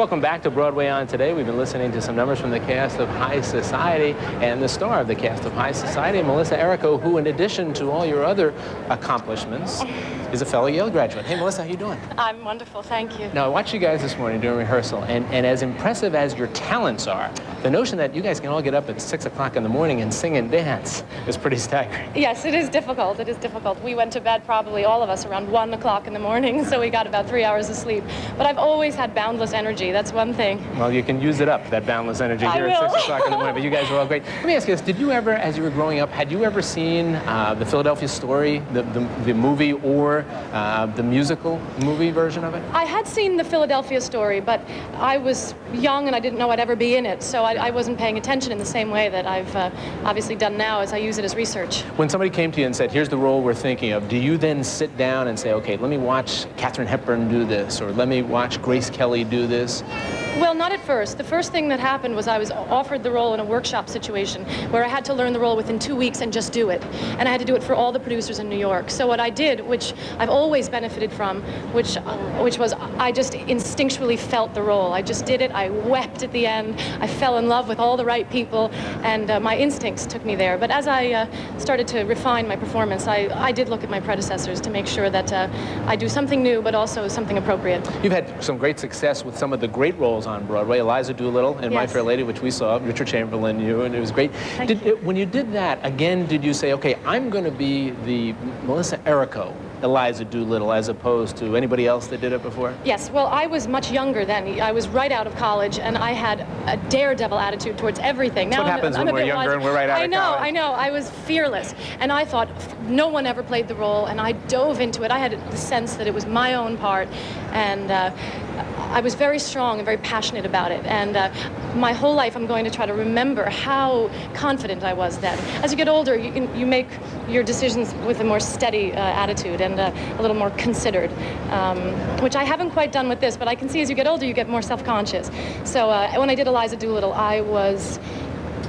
Welcome back to Broadway On Today. We've been listening to some numbers from the cast of High Society, and the star of the cast of High Society, Melissa Errico, who, in addition to all your other accomplishments, is a fellow Yale graduate. Hey, Melissa, how you doing? I'm wonderful, thank you. Now, I watched you guys this morning during rehearsal, and as impressive as your talents are, the notion that you guys can all get up at 6 o'clock in the morning and sing and dance is pretty staggering. Yes, it is difficult. It is difficult. We went to bed, probably all of us, around 1 o'clock in the morning, so we got about 3 hours of sleep. But I've always had boundless energy. That's one thing. Well, you can use it up, that boundless energy here at 6 o'clock in the morning, but you guys are all great. Let me ask you this. Did you ever, as you were growing up, had you ever seen the Philadelphia Story, the movie, or the musical movie version of it? I had seen the Philadelphia Story, but I was young and I didn't know I'd ever be in it, so I wasn't paying attention in the same way that I've obviously done now as I use it as research. When somebody came to you and said, here's the role we're thinking of, do you then sit down and say, okay, let me watch Katharine Hepburn do this, or let me watch Grace Kelly do this? Well, not at first. The first thing that happened was I was offered the role in a workshop situation where I had to learn the role within 2 weeks and just do it. And I had to do it for all the producers in New York. So what I did, which I've always benefited from, which was I just instinctually felt the role. I just did it. I wept at the end. I fell in love with all the right people, and my instincts took me there. But as I started to refine my performance, I did look at my predecessors to make sure that I do something new, but also something appropriate. You've had some great success with some of the great roles on Broadway. Eliza Doolittle in My Fair Lady, which we saw, Richard Chamberlain, you, and it was great. When you did that, again, did you say, okay, I'm going to be the Melissa Errico, Eliza Doolittle, as opposed to anybody else that did it before? Yes, well, I was much younger then. I was right out of college, and I had a daredevil attitude towards everything. That's what happens when we're younger and we're right out of college. I know. I was fearless, and I thought no one ever played the role, and I dove into it. I had the sense that it was my own part, and I was very strong and very passionate about it, and my whole life I'm going to try to remember how confident I was then. As you get older, you make your decisions with a more steady attitude and a little more considered, which I haven't quite done with this, but I can see as you get older you get more self-conscious. So when I did Eliza Doolittle, I was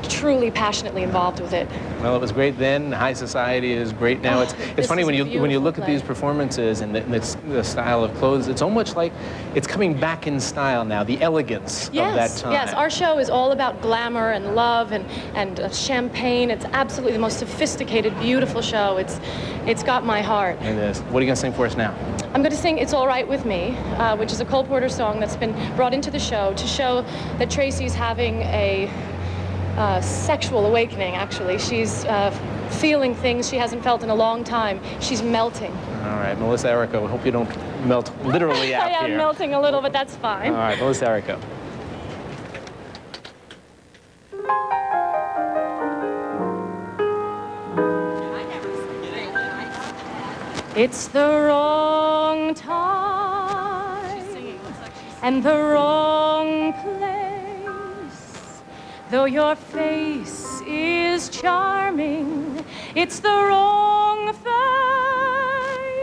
truly passionately involved with it. Well, it was great then. High Society is great now. It's funny when you look at these performances and the style of clothes. It's almost like it's coming back in style now. The elegance of that time. Yes, our show is all about glamour and love and champagne. It's absolutely the most sophisticated, beautiful show. It's got my heart. It is. What are you going to sing for us now? I'm going to sing "It's All Right With Me," which is a Cole Porter song that's been brought into the show to show that Tracy's having a sexual awakening, actually. She's feeling things she hasn't felt in a long time. She's melting. All right, Melissa Errico, I hope you don't melt literally out here. I am melting a little, but that's fine. All right, Melissa Errico. It's the wrong time and the wrong place. Though your face is charming, it's the wrong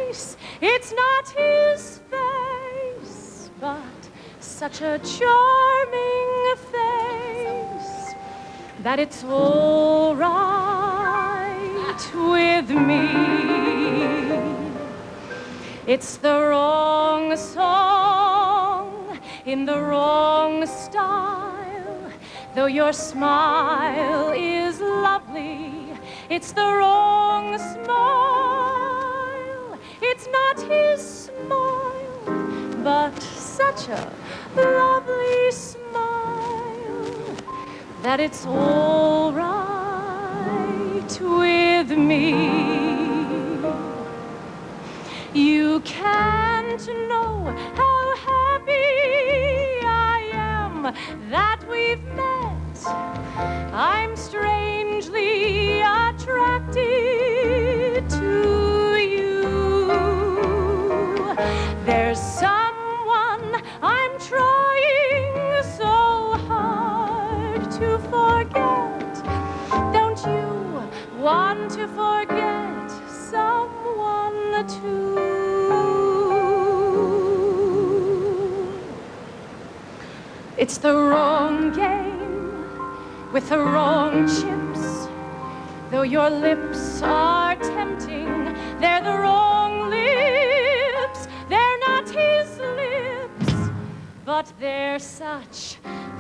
face. It's not his face, but such a charming face that it's all right with me. It's the wrong song in the wrong style. Though your smile is lovely, it's the wrong smile. It's not his smile, but such a lovely smile that it's all right with me. You can't know how happy I am that we've met. I'm strangely attracted to you. There's someone I'm trying so hard to forget. Don't you want to forget someone too? It's the wrong game with the wrong chips. Though your lips are tempting, they're the wrong lips. They're not his lips, but but they're such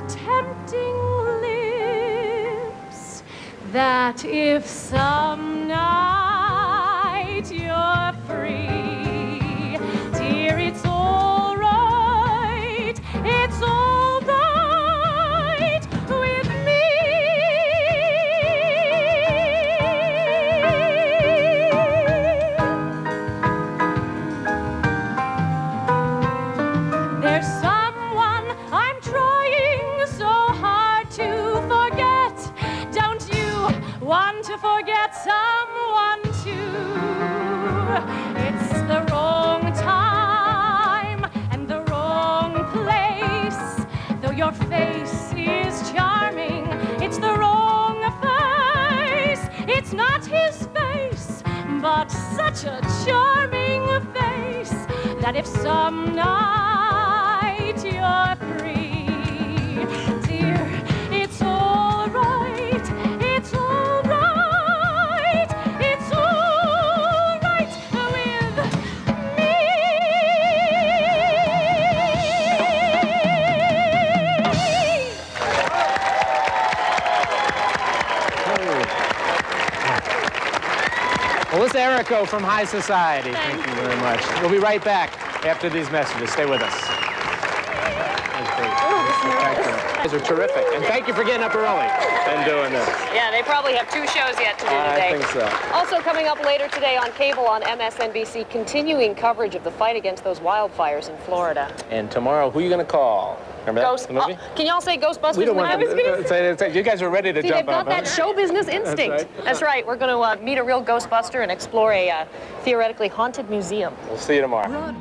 tempting lips that if some night you're free, dear, it's all right, it's all right with me. There's someone I'm trying so hard to forget. Don't you want to forget someone too? It's the wrong time and the wrong place. Though your face is charming, it's the wrong face. It's not his face, but such a charming face that if some night you're free, dear, it's all right, it's all right, it's all right with me. Melissa Errico from High Society. Thank you very much. We'll be right back after these messages. Stay with us. You guys are terrific. And thank you for getting up early and doing this. Yeah, they probably have 2 shows yet to do today. I think so. Also coming up later today on cable on MSNBC, continuing coverage of the fight against those wildfires in Florida. And tomorrow, who are you going to call? Remember that? The movie? Can y'all say Ghostbusters? We don't want I was gonna say. you guys are ready to See, jump they've got up. that show business instinct. That's right. We're going to meet a real Ghostbuster and explore a theoretically haunted museum. We'll see you tomorrow.